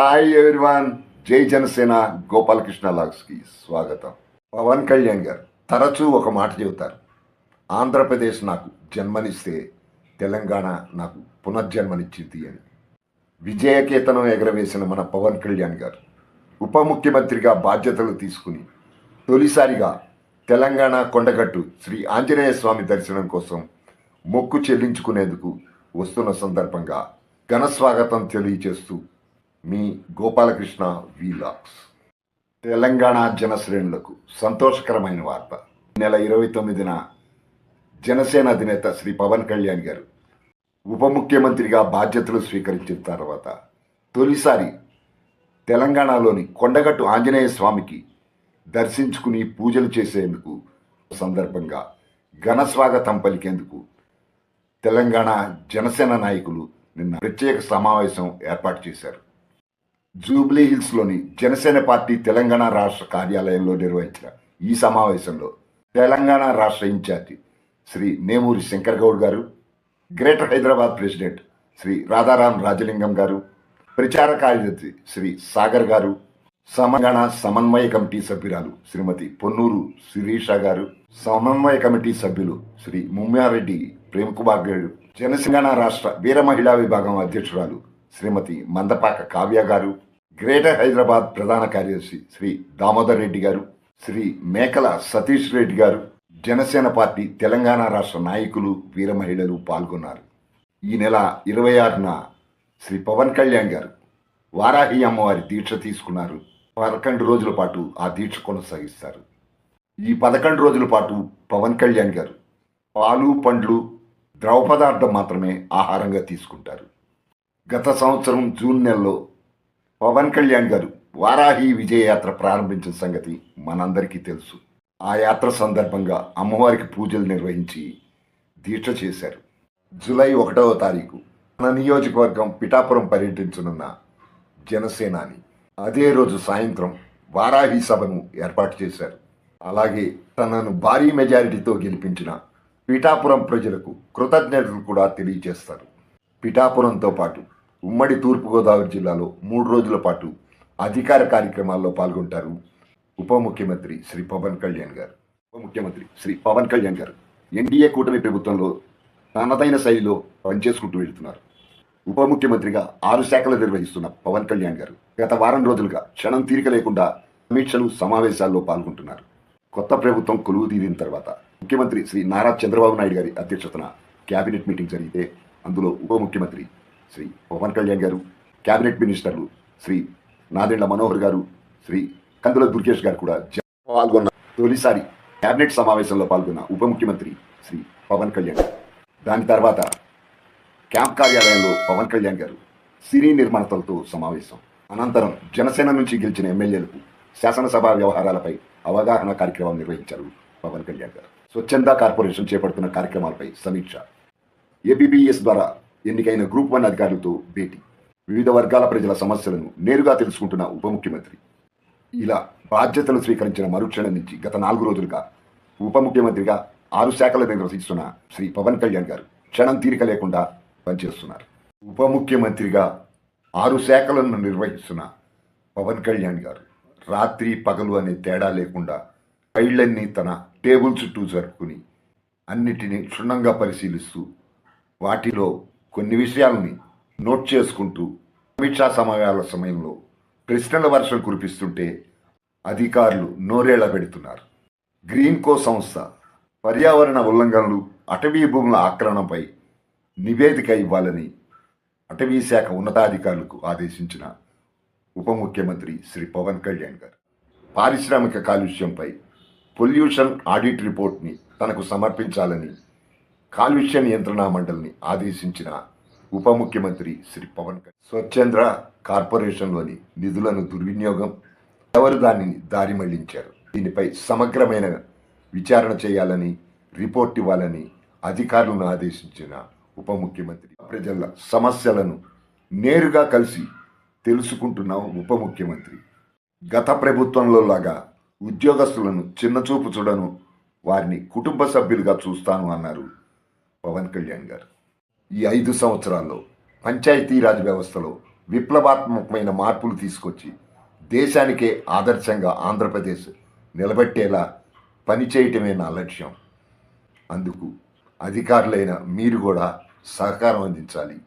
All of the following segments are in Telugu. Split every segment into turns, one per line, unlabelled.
హాయ్ ఎవ్రీవన్, జై జనసేన. గోపాలకృష్ణ లాగ్స్కి స్వాగతం. పవన్ కళ్యాణ్ గారు తరచూ ఒక మాట చెబుతారు, ఆంధ్రప్రదేశ్ నాకు జన్మనిస్తే తెలంగాణ నాకు పునర్జన్మనిచ్చింది అని. విజయకేతనం ఎగరవేసిన మన పవన్ కళ్యాణ్ గారు ఉప ముఖ్యమంత్రిగా బాధ్యతలు తీసుకుని తొలిసారిగా తెలంగాణ కొండగట్టు శ్రీ ఆంజనేయ స్వామి దర్శనం కోసం మొక్కు చెల్లించుకునేందుకు వస్తున్న సందర్భంగా ఘన స్వాగతం తెలియజేస్తూ మీ గోపాలకృష్ణ వీలాగ్స్. తెలంగాణ జనశ్రేణులకు సంతోషకరమైన వార్త. నెల 29న జనసేన అధినేత శ్రీ పవన్ కళ్యాణ్ గారు ఉప ముఖ్యమంత్రిగా బాధ్యతలు స్వీకరించిన తర్వాత తొలిసారి తెలంగాణలోని కొండగట్టు ఆంజనేయ స్వామికి దర్శించుకుని పూజలు చేసేందుకు సందర్భంగా ఘన స్వాగతం పలికేందుకు తెలంగాణ జనసేన నాయకులు నిన్న ప్రత్యేక సమావేశం ఏర్పాటు చేశారు. జూబ్లీ హిల్స్లోని జనసేన పార్టీ తెలంగాణ రాష్ట్ర కార్యాలయంలో నిర్వహించిన ఈ సమావేశంలో తెలంగాణ రాష్ట్ర ఇన్ఛార్జి శ్రీ నేమూరి శంకర్ గౌడ్ గారు, గ్రేటర్ హైదరాబాద్ ప్రెసిడెంట్ శ్రీ రాధారాం రాజలింగం గారు, ప్రచార కార్యదర్శి శ్రీ సాగర్ గారు, తెలంగాణ సమన్వయ కమిటీ సభ్యురాలు శ్రీమతి పొన్నూరు శిరీష గారు, సమన్వయ కమిటీ సభ్యులు శ్రీ ముమ్మారెడ్డి ప్రేమ్కుమార్ గారు, జనసేన రాష్ట్ర వీర మహిళా విభాగం అధ్యక్షురాలు శ్రీమతి మందపాక కావ్య గారు, గ్రేటర్ హైదరాబాద్ ప్రధాన కార్యదర్శి శ్రీ దామోదర్ రెడ్డి గారు, శ్రీ మేకల సతీష్ రెడ్డి గారు, జనసేన పార్టీ తెలంగాణ రాష్ట్ర నాయకులు వీర మహిళలు పాల్గొన్నారు. ఈ నెల 26న శ్రీ పవన్ కళ్యాణ్ గారు వారాహి అమ్మవారి దీక్ష తీసుకున్నారు. 11 రోజుల పాటు ఆ దీక్ష కొనసాగిస్తారు. ఈ 11 రోజుల పాటు పవన్ కళ్యాణ్ గారు పాలు, పండ్లు, ద్రవ పదార్థం మాత్రమే ఆహారంగా తీసుకుంటారు. గత సంవత్సరం జూన్ నెలలో పవన్ కళ్యాణ్ గారు వారాహి విజయయాత్ర ప్రారంభించిన సంగతి మనందరికీ తెలుసు. ఆ యాత్ర సందర్భంగా అమ్మవారికి పూజలు నిర్వహించి దీక్ష చేశారు. జూలై 1వ తారీఖు మన నియోజకవర్గం పిఠాపురం పర్యటించనున్న జనసేనాని అదే రోజు సాయంత్రం వారాహి సభను ఏర్పాటు చేశారు. అలాగే తనను భారీ మెజారిటీతో గెలిపించిన పిఠాపురం ప్రజలకు కృతజ్ఞతలు కూడా తెలియజేస్తారు. పిఠాపురంతో పాటు ఉమ్మడి తూర్పుగోదావరి జిల్లాలో 3 రోజుల పాటు అధికార కార్యక్రమాల్లో పాల్గొంటారు ఉప ముఖ్యమంత్రి శ్రీ పవన్ కళ్యాణ్ గారు. ఉప ముఖ్యమంత్రి శ్రీ పవన్ కళ్యాణ్ గారు ఎన్డీఏ కూటమి ప్రభుత్వంలో తనదైన శైలిలో పనిచేసుకుంటూ వెళ్తున్నారు. ఉప ముఖ్యమంత్రిగా 6 శాఖలు నిర్వహిస్తున్న పవన్ కళ్యాణ్ గారు గత వారం రోజులుగా క్షణం తీరిక లేకుండా సమీక్షలు, సమావేశాల్లో పాల్గొంటున్నారు. కొత్త ప్రభుత్వం కొలువు తీరిన తర్వాత ముఖ్యమంత్రి శ్రీ నారా చంద్రబాబు నాయుడు గారి అధ్యక్షతన క్యాబినెట్ మీటింగ్ జరిగితే అందులో ఉప ముఖ్యమంత్రి శ్రీ పవన్ కళ్యాణ్ గారు, క్యాబినెట్ మినిస్టర్లు శ్రీ నాదెండ్ల మనోహర్ గారు, శ్రీ కందుల దుర్గేష్ గారు కూడా పాల్గొన్న తొలిసారి క్యాబినెట్ సమావేశంలో పాల్గొన్న ఉప ముఖ్యమంత్రి శ్రీ పవన్ కళ్యాణ్ గారు. దాని తర్వాత క్యాంప్ కార్యాలయంలో పవన్ కళ్యాణ్ గారు సినీ నిర్మాణతలతో సమావేశం. అనంతరం జనసేన నుంచి గెలిచిన ఎమ్మెల్యేలకు శాసనసభ వ్యవహారాలపై అవగాహన కార్యక్రమం నిర్వహించారు పవన్ కళ్యాణ్ గారు. స్వచ్ఛంద కార్పొరేషన్ చేపడుతున్న కార్యక్రమాలపై సమీక్ష, ఏబీబీఎస్ ద్వారా ఎన్నికైన గ్రూప్ 1 అధికారులతో భేటీ, వివిధ వర్గాల ప్రజల సమస్యలను నేరుగా తెలుసుకుంటున్న ఉప ముఖ్యమంత్రి. ఇలా బాధ్యతలు స్వీకరించిన మరుక్షణం నుంచి గత 4 రోజులుగా ఉప ముఖ్యమంత్రిగా 6 శాఖలు నిర్వహిస్తున్న శ్రీ పవన్ కళ్యాణ్ గారు క్షణం తీరిక లేకుండా పనిచేస్తున్నారు. ఉప ముఖ్యమంత్రిగా 6 శాఖలను నిర్వహిస్తున్న పవన్ కళ్యాణ్ గారు రాత్రి పగలు అనే తేడా లేకుండా ఫైళ్లన్నీ తన టేబుల్ చుట్టూ జరుపుకుని అన్నిటినీ క్షుణ్ణంగా పరిశీలిస్తూ వాటిలో కొన్ని విషయాలని నోట్ చేసుకుంటూ సమీక్షా సమావేశాల సమయంలో ప్రశ్నల వర్షం కురిపిస్తుంటే అధికారులు నోరేళ్ల పెడుతున్నారు. గ్రీన్కో సంస్థ పర్యావరణ ఉల్లంఘనలు, అటవీ భూముల ఆక్రమణపై నివేదిక ఇవ్వాలని అటవీ శాఖ ఉన్నతాధికారులకు ఆదేశించిన ఉప ముఖ్యమంత్రి శ్రీ పవన్ కళ్యాణ్ గారు పారిశ్రామిక కాలుష్యంపై పొల్యూషన్ ఆడిట్ రిపోర్ట్ని తనకు సమర్పించాలని కాలుష్య నియంత్రణ మండలిని ఆదేశించిన ఉప ముఖ్యమంత్రి శ్రీ పవన్ కళ్యాణ్ స్వచ్ఛంద కార్పొరేషన్లోని నిధులను దుర్వినియోగం, ఎవరు దానిని దారి మళ్లించారు, దీనిపై సమగ్రమైన విచారణ చేయాలని, రిపోర్ట్ ఇవ్వాలని అధికారులను ఆదేశించిన ఉప ముఖ్యమంత్రి ప్రజల సమస్యలను నేరుగా కలిసి తెలుసుకుంటున్న ఉప ముఖ్యమంత్రి గత ప్రభుత్వంలో లాగా ఉద్యోగస్తులను చిన్నచూపు చూడను, వారిని కుటుంబ సభ్యులుగా చూస్తాను అన్నారు పవన్ కళ్యాణ్ గారు. ఈ 5 సంవత్సరాల్లో పంచాయతీరాజ్ వ్యవస్థలో విప్లవాత్మకమైన మార్పులు తీసుకొచ్చి దేశానికే ఆదర్శంగా ఆంధ్రప్రదేశ్ నిలబెట్టేలా పనిచేయటమే నా లక్ష్యం. అందుకు అధికారులైన మీరు కూడా సహకారం అందించాలి.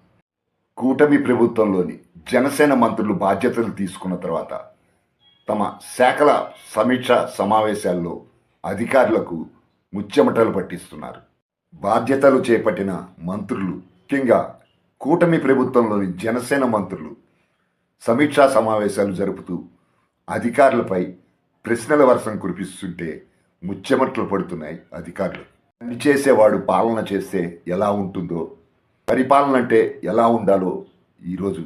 కూటమి ప్రభుత్వంలోని జనసేన మంత్రులు బాధ్యతలు తీసుకున్న తర్వాత తమ శాఖల సమీక్ష సమావేశాల్లో అధికారులకు ముచ్చెమటలు పట్టిస్తున్నారు. బాధ్యతలు చేపట్టిన మంత్రులు, ముఖ్యంగా కూటమి ప్రభుత్వంలోని జనసేన మంత్రులు సమీక్షా సమావేశాలు జరుపుతూ అధికారులపై ప్రశ్నల వర్షం కురిపిస్తుంటే ముచ్చెమట్లు పడుతున్నాయి అధికారులు. పనిచేసేవాడు పాలన చేస్తే ఎలా ఉంటుందో, పరిపాలన అంటే ఎలా ఉండాలో ఈరోజు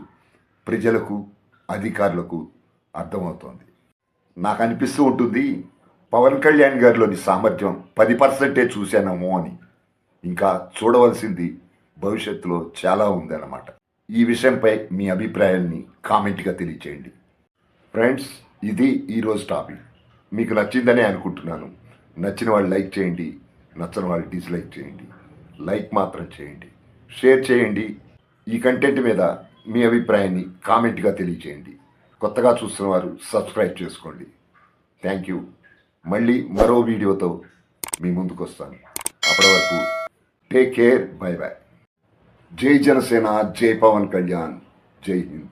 ప్రజలకు అధికారులకు అర్థమవుతోంది. నాకు అనిపిస్తూ ఉంటుంది, పవన్ కళ్యాణ్ గారిలోని సామర్థ్యం 10% చూశానేమో అని. ఇంకా చూడవలసింది భవిష్యత్తులో చాలా ఉందన్నమాట. ఈ విషయంపై మీ అభిప్రాయాన్ని కామెంట్గా తెలియచేయండి. ఫ్రెండ్స్, ఇది ఈరోజు టాపిక్. మీకు నచ్చిందనే అనుకుంటున్నాను. నచ్చిన వాళ్ళు లైక్ చేయండి, నచ్చని వాళ్ళు డిస్లైక్ చేయండి. లైక్ మాత్రం చేయండి, షేర్ చేయండి. ఈ కంటెంట్ మీద మీ అభిప్రాయాన్ని కామెంట్గా తెలియచేయండి. కొత్తగా చూస్తున్న వారు సబ్స్క్రైబ్ చేసుకోండి. Thank you. మళ్ళీ మరో వీడియోతో మీ ముందుకు వస్తాను. అప్పటి వరకు టేక్ కేర్, బై బాయ్. జై జనసేన, జై పవన్ కళ్యాణ్, జై హింద్.